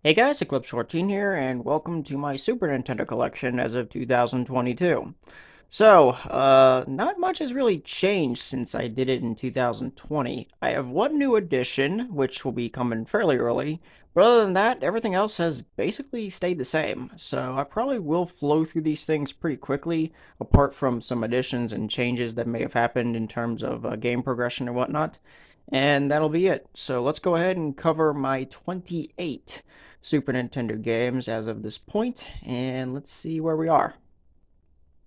Hey guys, Eclipse14 here, and welcome to my Super Nintendo collection as of 2022. Not much has really changed since I did it in 2020. I have one new addition, which will be coming fairly early, but other than that, everything else has basically stayed the same. So I probably will flow through these things pretty quickly, apart from some additions and changes that may have happened in terms of game progression and whatnot. And that'll be it. So let's go ahead and cover my 28 Super Nintendo games as of this point, and let's see where we are.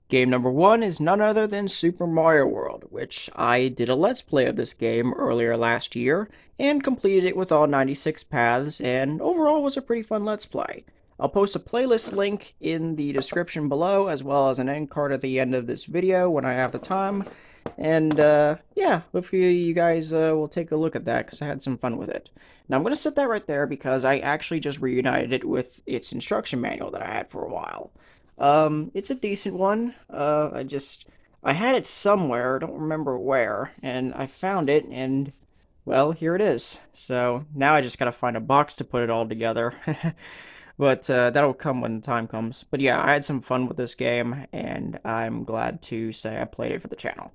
Game number one is none other than Super Mario World, which I did a Let's Play of this game earlier last year, and completed it with all 96 paths, and overall was a pretty fun Let's Play. I'll post a playlist link in the description below, as well as an end card at the end of this video when I have the time. And yeah, hopefully you guys will take a look at that because I had some fun with it. Now I'm going to set that right there because I actually just reunited it with its instruction manual that I had for a while. It's a decent one. I had it somewhere, don't remember where, and I found it, and well, here it is. So now I just gotta find a box to put it all together. But that'll come when the time comes. But yeah, I had some fun with this game, and I'm glad to say I played it for the channel.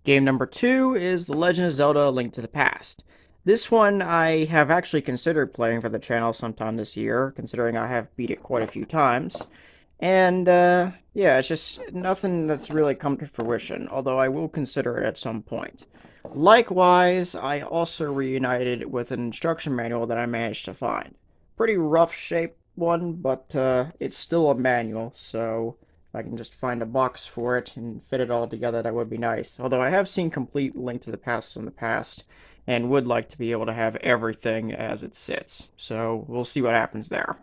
Game number two is The Legend of Zelda: A Link to the Past. This one I have actually considered playing for the channel sometime this year, considering I have beat it quite a few times. And, yeah, it's just nothing that's really come to fruition, although I will consider it at some point. Likewise, I also reunited it with an instruction manual that I managed to find. Pretty rough shaped one, but it's still a manual, so if I can just find a box for it and fit it all together, that would be nice. Although I have seen complete Link to the Past in the past, and would like to be able to have everything as it sits. So we'll see what happens there.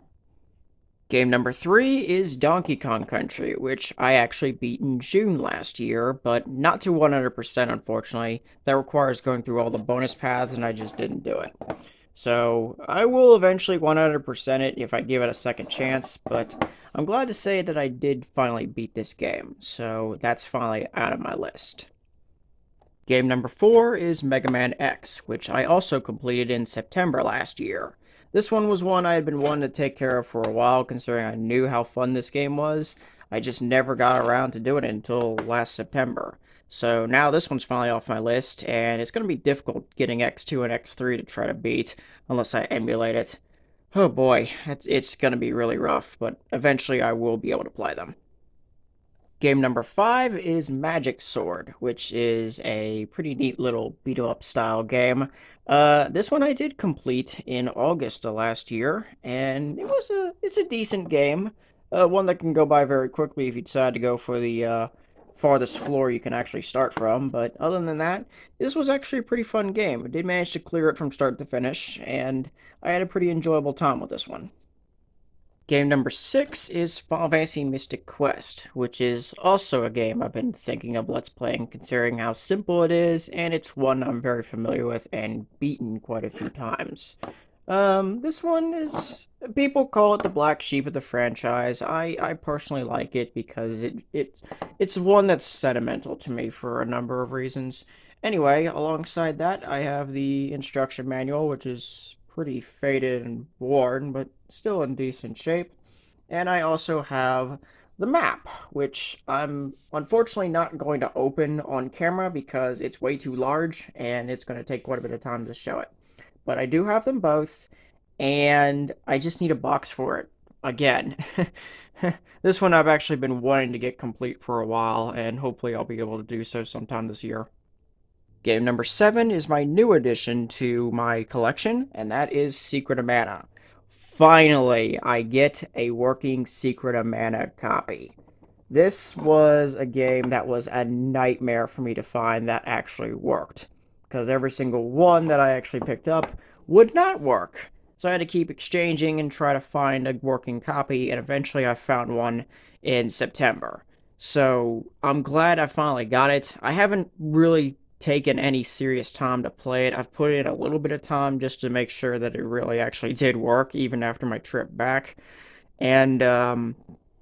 Game number three is Donkey Kong Country, which I actually beat in June last year, but not to 100% unfortunately. That requires going through all the bonus paths, and I just didn't do it. So I will eventually 100% it if I give it a second chance, but I'm glad to say that I did finally beat this game, so that's finally out of my list. Game number four is Mega Man X, which I also completed in September last year. This one was one I had been wanting to take care of for a while, considering I knew how fun this game was. I just never got around to doing it until last September. So now this one's finally off my list, and it's going to be difficult getting X2 and X3 to try to beat, unless I emulate it. Oh boy, it's going to be really rough, but eventually I will be able to play them. Game number five is Magic Sword, which is a pretty neat little beat-em-up style game. This one I did complete in August of last year, and it's a decent game. One that can go by very quickly if you decide to go for the farthest floor you can actually start from. But other than that, this was actually a pretty fun game. I did manage to clear it from start to finish, and I had a pretty enjoyable time with this one. Game number six is Final Fantasy Mystic Quest, which is also a game I've been thinking of Let's Playing, considering how simple it is, and it's one I'm very familiar with and beaten quite a few times. This one is, people call it the black sheep of the franchise. I personally like it because it's one that's sentimental to me for a number of reasons. Anyway, alongside that, I have the instruction manual, which is pretty faded and worn, but still in decent shape. And I also have the map, which I'm unfortunately not going to open on camera because it's way too large and it's going to take quite a bit of time to show it. But I do have them both, and I just need a box for it again. This one I've actually been wanting to get complete for a while, and hopefully I'll be able to do so sometime this year. Game number seven is my new addition to my collection, and that is Secret of Mana. Finally, I get a working Secret of Mana copy. This was a game that was a nightmare for me to find that actually worked, because every single one that I actually picked up would not work. So I had to keep exchanging and try to find a working copy, and eventually I found one in September. So I'm glad I finally got it. I haven't really taken any serious time to play it. I've put in a little bit of time just to make sure that it really actually did work, even after my trip back. And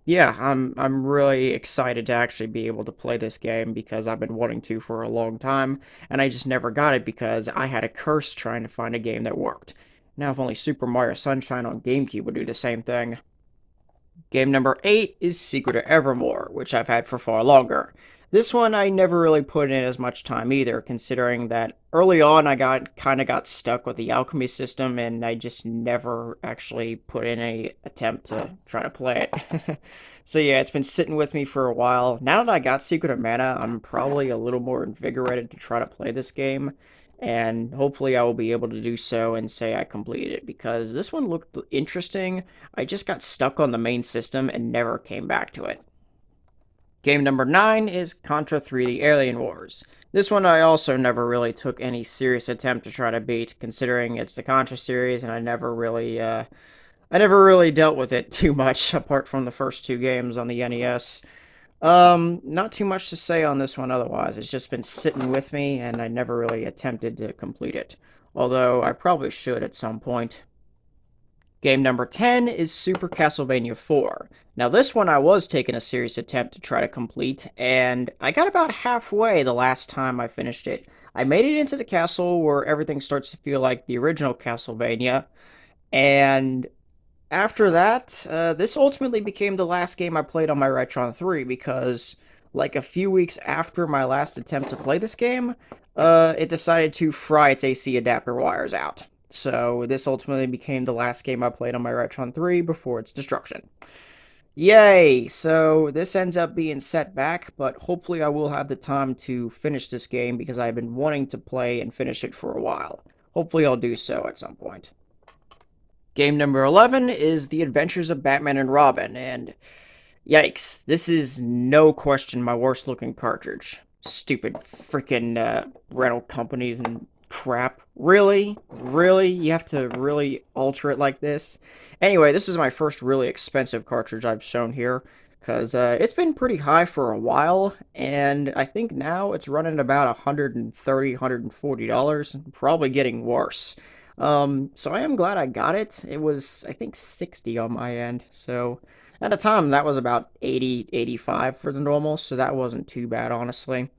yeah, I'm really excited to actually be able to play this game because I've been wanting to for a long time, and I just never got it because I had a curse trying to find a game that worked. Now if only Super Mario Sunshine on GameCube would do the same thing. Game number 8 is Secret of Evermore, which I've had for far longer. This one I never really put in as much time either, considering that early on I got stuck with the alchemy system and I just never actually put in a attempt to try to play it. So yeah, it's been sitting with me for a while. Now that I got Secret of Mana, I'm probably a little more invigorated to try to play this game, and hopefully I will be able to do so and say I completed it, because this one looked interesting. I just got stuck on the main system and never came back to it. Game number 9 is Contra 3 The Alien Wars. This one I also never really took any serious attempt to try to beat, considering it's the Contra series, and I never really dealt with it too much, apart from the first two games on the NES. Not too much to say on this one otherwise. It's just been sitting with me, and I never really attempted to complete it. Although, I probably should at some point. Game number 10 is Super Castlevania IV. Now, this one I was taking a serious attempt to try to complete, and I got about halfway the last time I finished it. I made it into the castle where everything starts to feel like the original Castlevania, and after that, this ultimately became the last game I played on my Retron 3, because, like, a few weeks after my last attempt to play this game, it decided to fry its AC adapter wires out. So this ultimately became the last game I played on my Retron 3 before its destruction. Yay! So this ends up being set back, but hopefully I will have the time to finish this game, because I've been wanting to play and finish it for a while. Hopefully I'll do so at some point. Game number 11 is The Adventures of Batman and Robin, and yikes, this is no question my worst looking cartridge. Stupid freaking rental companies and crap. Really? Really? You have to really alter it like this? Anyway, this is my first really expensive cartridge I've shown here, because it's been pretty high for a while, and I think now it's running about $130, $140, probably getting worse. So I am glad I got it. It was, I think, 60 on my end. So at the time, that was about 80, 85 for the normal, so that wasn't too bad, honestly.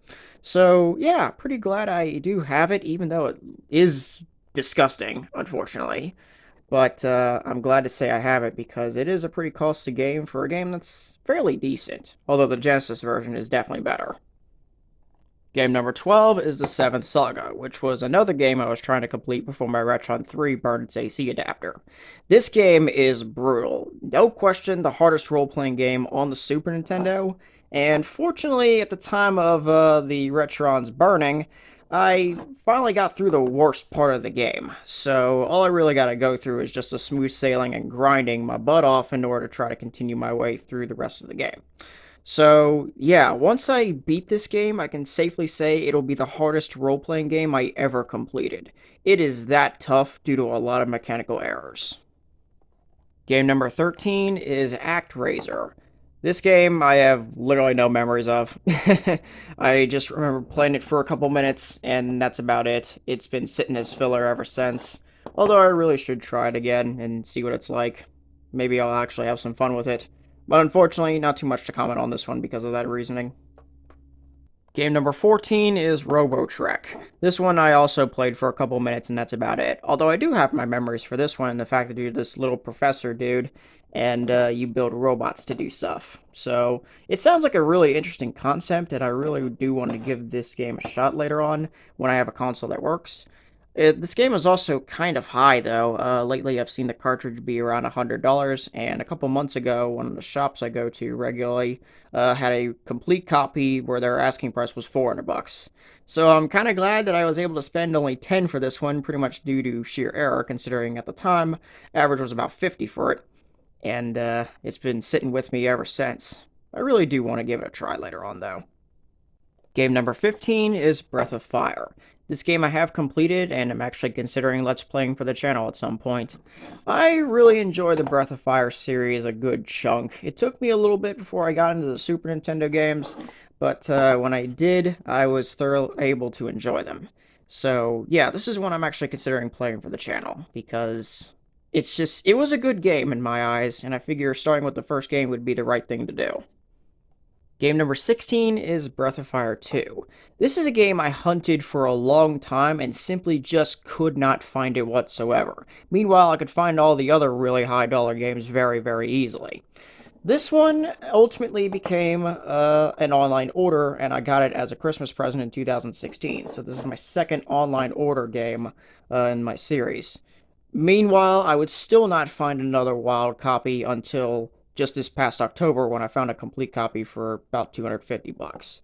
So yeah, pretty glad I do have it, even though it is disgusting, unfortunately. But I'm glad to say I have it, because it is a pretty costly game for a game that's fairly decent, although the Genesis version is definitely better. Game number 12 is the 7th Saga, which was another game I was trying to complete before my Retron 3 burned its AC adapter. This game is brutal. No question the hardest role-playing game on the Super Nintendo, and fortunately at the time of the Retron's burning, I finally got through the worst part of the game. So all I really gotta go through is just a smooth sailing and grinding my butt off in order to try to continue my way through the rest of the game. So, yeah, once I beat this game, I can safely say it'll be the hardest role-playing game I ever completed. It is that tough due to a lot of mechanical errors. Game number 13 is ActRaiser. This game I have literally no memories of. I just remember playing it for a couple minutes, and that's about it. It's been sitting as filler ever since. Although I really should try it again and see what it's like. Maybe I'll actually have some fun with it. But unfortunately, not too much to comment on this one because of that reasoning. Game number 14 is Robotrack. This one I also played for a couple minutes, and that's about it. Although I do have my memories for this one, and the fact that you're this little professor dude, and you build robots to do stuff. So, it sounds like a really interesting concept, and I really do want to give this game a shot later on, when I have a console that works. This game is also kind of high, though. Lately, I've seen the cartridge be around $100, and a couple months ago, one of the shops I go to regularly had a complete copy where their asking price was $400. So I'm kind of glad that I was able to spend only 10 for this one, pretty much due to sheer error, considering at the time, average was about 50 for it, and it's been sitting with me ever since. I really do want to give it a try later on, though. Game number 15 is Breath of Fire. This game I have completed, and I'm actually considering Let's Playing for the channel at some point. I really enjoy the Breath of Fire series a good chunk. It took me a little bit before I got into the Super Nintendo games, but when I did, I was thoroughly able to enjoy them. So, yeah, this is one I'm actually considering playing for the channel, because it was a good game in my eyes, and I figure starting with the first game would be the right thing to do. Game number 16 is Breath of Fire 2. This is a game I hunted for a long time and simply just could not find it whatsoever. Meanwhile, I could find all the other really high dollar games very, very easily. This one ultimately became an online order, and I got it as a Christmas present in 2016. So this is my second online order game in my series. Meanwhile, I would still not find another wild copy until just this past October when I found a complete copy for about 250 bucks.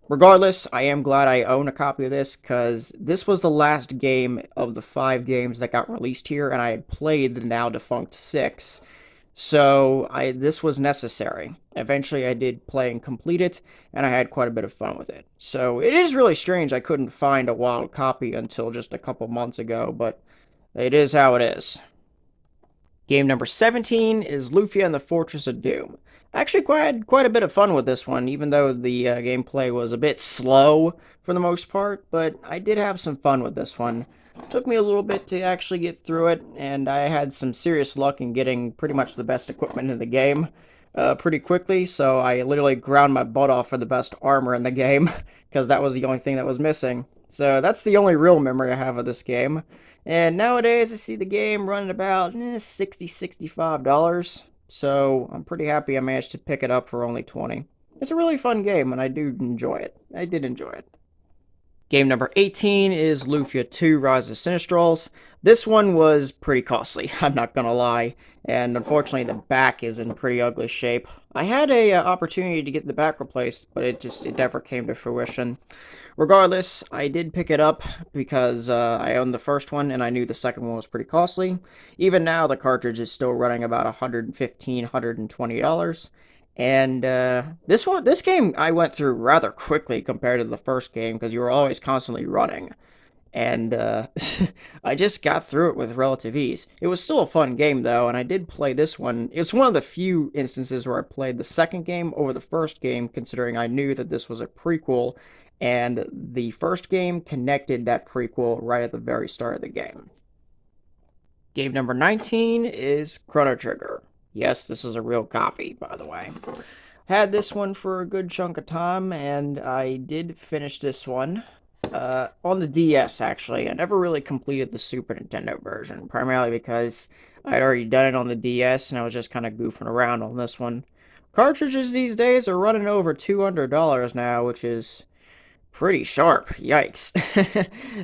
Regardless, I am glad I own a copy of this because this was the last game of the 5 games that got released here, and I had played the now defunct 6. So this was necessary. Eventually, I did play and complete it, and I had quite a bit of fun with it. So it is really strange I couldn't find a wild copy until just a couple months ago, but it is how it is. Game number 17 is Luffy and the Fortress of Doom. I actually had quite a bit of fun with this one, even though the gameplay was a bit slow for the most part, but I did have some fun with this one. It took me a little bit to actually get through it, and I had some serious luck in getting pretty much the best equipment in the game pretty quickly, so I literally ground my butt off for the best armor in the game, because that was the only thing that was missing. So that's the only real memory I have of this game. And nowadays, I see the game running about $60-$65. So I'm pretty happy I managed to pick it up for only 20. It's a really fun game, and I do enjoy it. I did enjoy it. Game number 18 is Lufia 2 Rise of Sinistrals. This one was pretty costly, I'm not gonna lie, and unfortunately the back is in pretty ugly shape. I had a opportunity to get the back replaced, but it never came to fruition. Regardless, I did pick it up because I owned the first one and I knew the second one was pretty costly. Even now, the cartridge is still running about $115, $120. And this game I went through rather quickly compared to the first game because you were always constantly running. And I just got through it with relative ease. It was still a fun game though, and I did play this one. It's one of the few instances where I played the second game over the first game, considering I knew that this was a prequel, and the first game connected that prequel right at the very start of the game. Game number 19 is Chrono Trigger. Yes, this is a real copy, by the way. Had this one for a good chunk of time, and I did finish this one on the DS, actually. I never really completed the Super Nintendo version, primarily because I had already done it on the DS, and I was just kind of goofing around on this one. Cartridges these days are running over $200 now, which is pretty sharp. Yikes.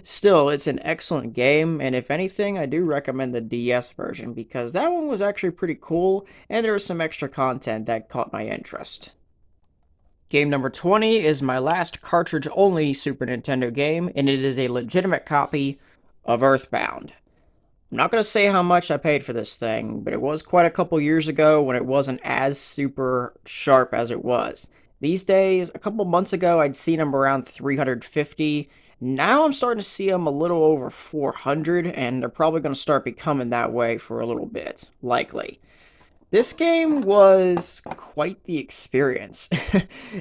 Still, it's an excellent game, and if anything, I do recommend the DS version because that one was actually pretty cool, and there was some extra content that caught my interest. Game number 20 is my last cartridge-only Super Nintendo game, and it is a legitimate copy of Earthbound. I'm not going to say how much I paid for this thing, but it was quite a couple years ago when it wasn't as super sharp as it was. These days, a couple months ago, I'd seen them around 350. Now I'm starting to see them a little over 400, and they're probably going to start becoming that way for a little bit, likely. This game was quite the experience.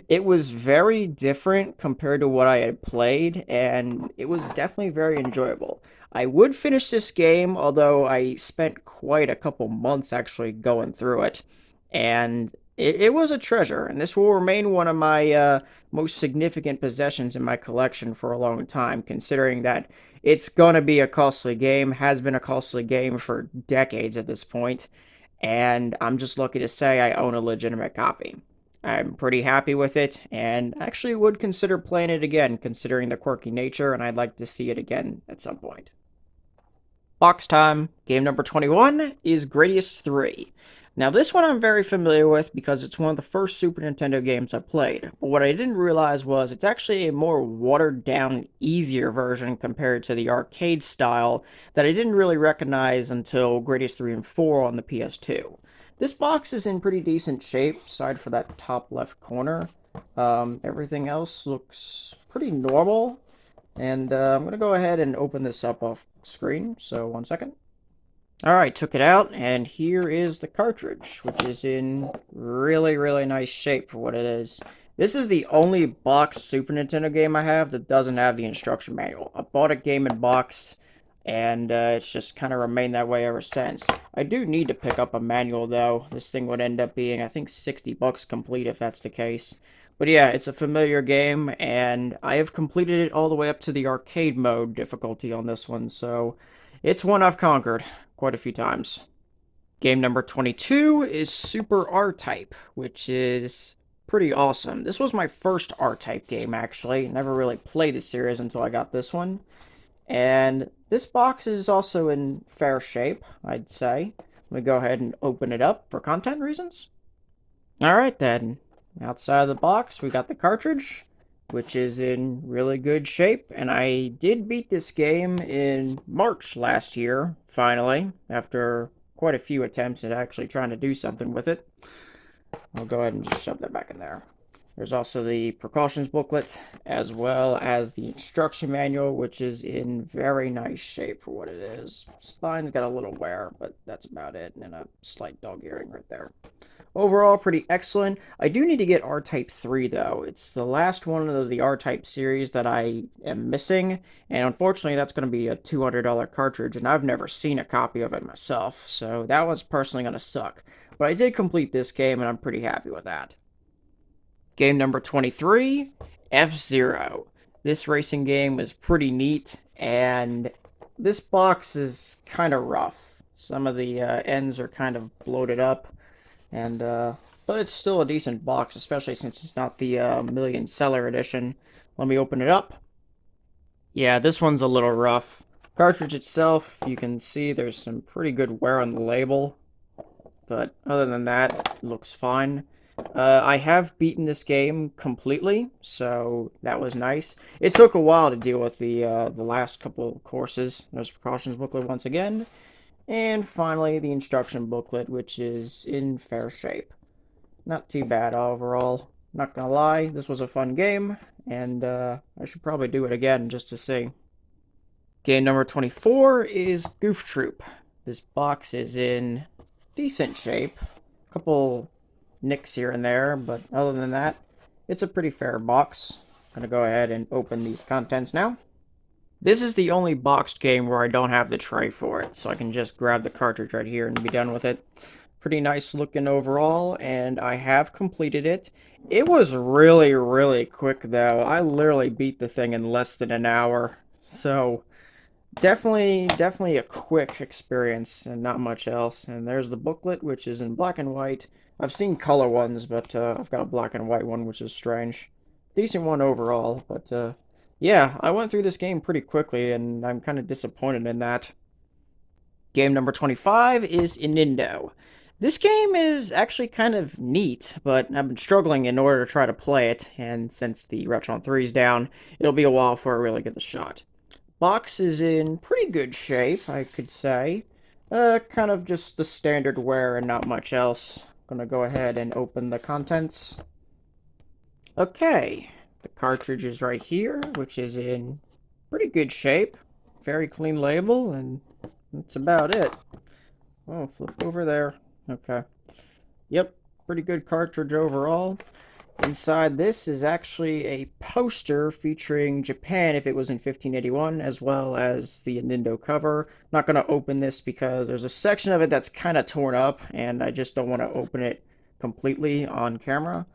It was very different compared to what I had played, and it was definitely very enjoyable. I would finish this game, although I spent quite a couple months actually going through it, and it was a treasure, and this will remain one of my most significant possessions in my collection for a long time, considering that it's going to be a costly game, has been a costly game for decades at this point, and I'm just lucky to say I own a legitimate copy. I'm pretty happy with it, and actually would consider playing it again, considering the quirky nature, and I'd like to see it again at some point. Box time. Game number 21 is Gradius 3. Now, this one I'm very familiar with because it's one of the first Super Nintendo games I played. But what I didn't realize was it's actually a more watered-down, easier version compared to the arcade style that I didn't really recognize until Gradius 3 and 4 on the PS2. This box is in pretty decent shape, aside for that top left corner. Everything else looks pretty normal. And I'm going to go ahead and open this up off screen, so 1 second. Alright, took it out, and here is the cartridge, which is in really, really nice shape for what it is. This is the only boxed Super Nintendo game I have that doesn't have the instruction manual. I bought a game in box, and it's just kind of remained that way ever since. I do need to pick up a manual, though. This thing would end up being, I think, 60 bucks complete if that's the case. But yeah, it's a familiar game, and I have completed it all the way up to the arcade mode difficulty on this one, so it's one I've conquered quite a few times. Game number 22 is Super R-Type, which is pretty awesome. This was my first R-Type game, actually. Never really played the series until I got this one. And this box is also in fair shape, I'd say. Let me go ahead and open it up for content reasons. Alright then. Outside of the box, we got the cartridge, which is in really good shape. And I did beat this game in March last year, finally, after quite a few attempts at actually trying to do something with it. I'll go ahead and just shove that back in there. There's also the precautions booklet, as well as the instruction manual, which is in very nice shape for what it is. Spine's got a little wear, but that's about it, and a slight dog earring right there. Overall, pretty excellent. I do need to get RType 3, though. It's the last one of the RType series that I am missing, and unfortunately, that's going to be a $200 cartridge, and I've never seen a copy of it myself, so that one's personally going to suck. But I did complete this game, and I'm pretty happy with that. Game number 23, FZero. This racing game is pretty neat, and this box is kind of rough. Some of the ends are kind of bloated up, and but it's still a decent box, especially since it's not the million seller edition. Let me open it up. Yeah, this one's a little rough. Cartridge itself, you can see there's some pretty good wear on the label, but other than that, it looks fine. I have beaten this game completely, so that was nice. It took a while to deal with the last couple courses. There's precautions booklet once again, and finally the instruction booklet, which is in fair shape. Not too bad overall. Not gonna lie, this was a fun game, and I should probably do it again just to see. Game number 24 is Goof Troop. This box is in decent shape. A couple nicks here and there, but other than that, it's a pretty fair box. I'm gonna go ahead and open these contents now. This is the only boxed game where I don't have the tray for it, so I can just grab the cartridge right here and be done with it. Pretty nice looking overall, and I have completed it. It was really, really quick, though. I literally beat the thing in less than an hour, so definitely a quick experience and not much else. And there's the booklet, which is in black and white. I've seen color ones, but I've got a black and white one, which is strange. Decent one overall, but yeah, I went through this game pretty quickly, and I'm kind of disappointed in that. Game number 25 is Inindo. This game is actually kind of neat, but I've been struggling in order to try to play it, and since the Retron 3 is down, it'll be a while before I really get the shot. Box is in pretty good shape, I could say. Kind of just the standard wear and not much else. Gonna go ahead and open the contents. Okay, the cartridge is right here, which is in pretty good shape. Very clean label, and that's about it. Oh, flip over there. Okay. Yep, pretty good cartridge overall. Inside this is actually a poster featuring Japan if it was in 1581, as well as the Inindo cover. Not going to open this because there's a section of it that's kind of torn up, and I just don't want to open it completely on camera.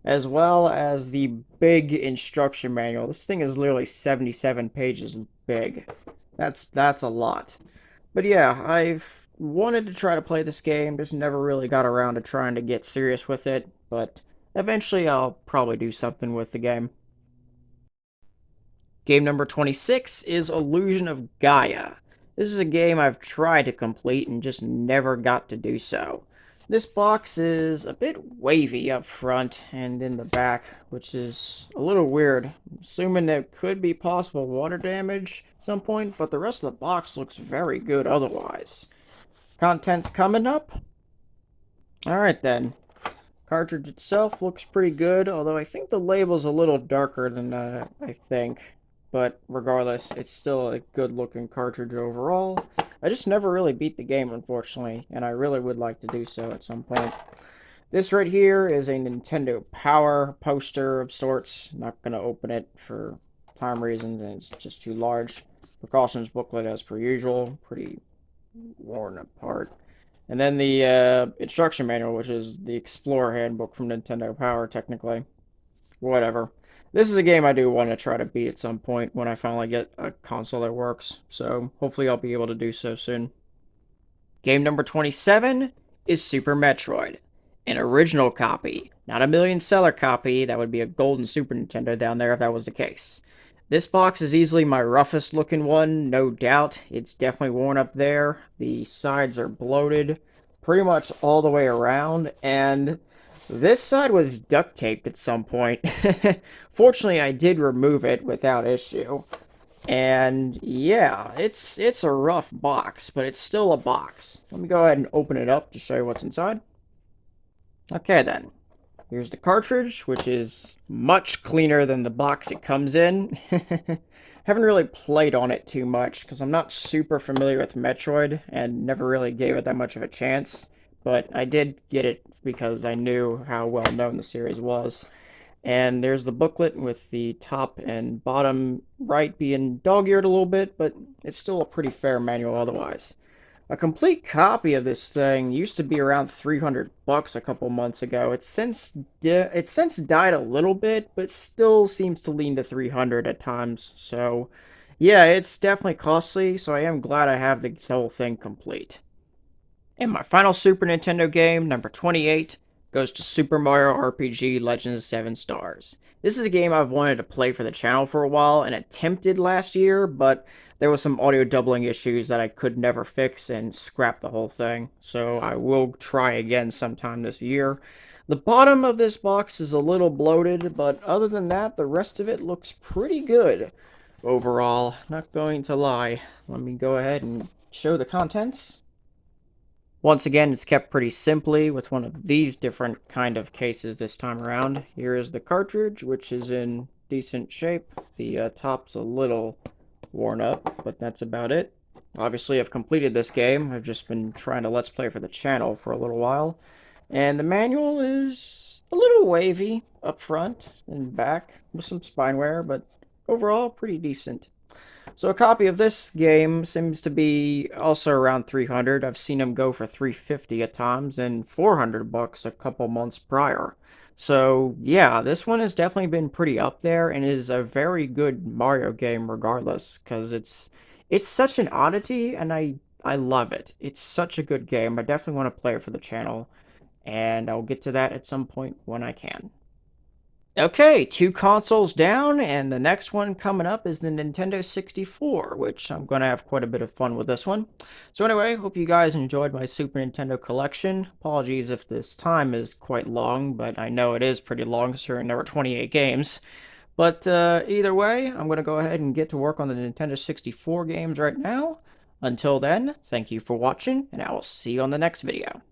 As well as the big instruction manual. This thing is literally 77 pages big. That's a lot. But yeah, I've wanted to try to play this game, just never really got around to trying to get serious with it, but eventually I'll probably do something with the game. Game number 26 is Illusion of Gaia. This is a game I've tried to complete and just never got to do so. This box is a bit wavy up front and in the back, which is a little weird. I'm assuming there could be possible water damage at some point, but the rest of the box looks very good otherwise. Contents coming up? Alright then. Cartridge itself looks pretty good, although I think the label's a little darker than I think. But regardless, it's still a good looking cartridge overall. I just never really beat the game, unfortunately, and I really would like to do so at some point. This right here is a Nintendo Power poster of sorts. Not going to open it for time reasons, and it's just too large. Precautions booklet as per usual, pretty worn apart. And then the instruction manual, which is the Explorer handbook from Nintendo Power, technically. whatever. This is a game I do want to try to beat at some point when I finally get a console that works, so hopefully I'll be able to do so soon. Game number 27 is Super Metroid. An original copy, not a million seller copy. That would be a golden Super Nintendo down there if that was the case. This box is easily my roughest looking one, no doubt. It's definitely worn up there. The sides are bloated pretty much all the way around, and this side was duct taped at some point. Fortunately, I did remove it without issue. And yeah, it's a rough box, but it's still a box. Let me go ahead and open it up to show you what's inside. Okay then. Here's the cartridge, which is much cleaner than the box it comes in. Haven't really played on it too much because I'm not super familiar with Metroid and never really gave it that much of a chance. But I did get it because I knew how well known the series was. And there's the booklet with the top and bottom right being dog-eared a little bit, but it's still a pretty fair manual otherwise. A complete copy of this thing used to be around 300 bucks a couple months ago. It's since died a little bit, but still seems to lean to 300 at times. So, yeah, it's definitely costly, so I am glad I have the whole thing complete. And my final Super Nintendo game, number 28, goes to Super Mario RPG Legends 7 Stars. This is a game I've wanted to play for the channel for a while and attempted last year, but there was some audio doubling issues that I could never fix and scrapped the whole thing. So I will try again sometime this year. The bottom of this box is a little bloated, but other than that, the rest of it looks pretty good overall. Not going to lie. Let me go ahead and show the contents. Once again, it's kept pretty simply with one of these different kind of cases this time around. Here is the cartridge, which is in decent shape. The top's a little worn up, but that's about it. Obviously, I've completed this game. I've just been trying to Let's Play for the channel for a little while. And the manual is a little wavy up front and back with some spine wear, but overall, pretty decent. So a copy of this game seems to be also around 300. I've seen them go for 350 at times and 400 bucks a couple months prior. So yeah, this one has definitely been pretty up there and is a very good Mario game regardless, because it's such an oddity and I love it. It's such a good game. I definitely want to play it for the channel, and I'll get to that at some point when I can. Okay, 2 consoles down, and the next one coming up is the Nintendo 64, which I'm going to have quite a bit of fun with this one. So anyway, hope you guys enjoyed my Super Nintendo collection. Apologies if this time is quite long, but I know it is pretty long considering there were 28 games. But either way, I'm going to go ahead and get to work on the Nintendo 64 games right now. Until then, thank you for watching, and I will see you on the next video.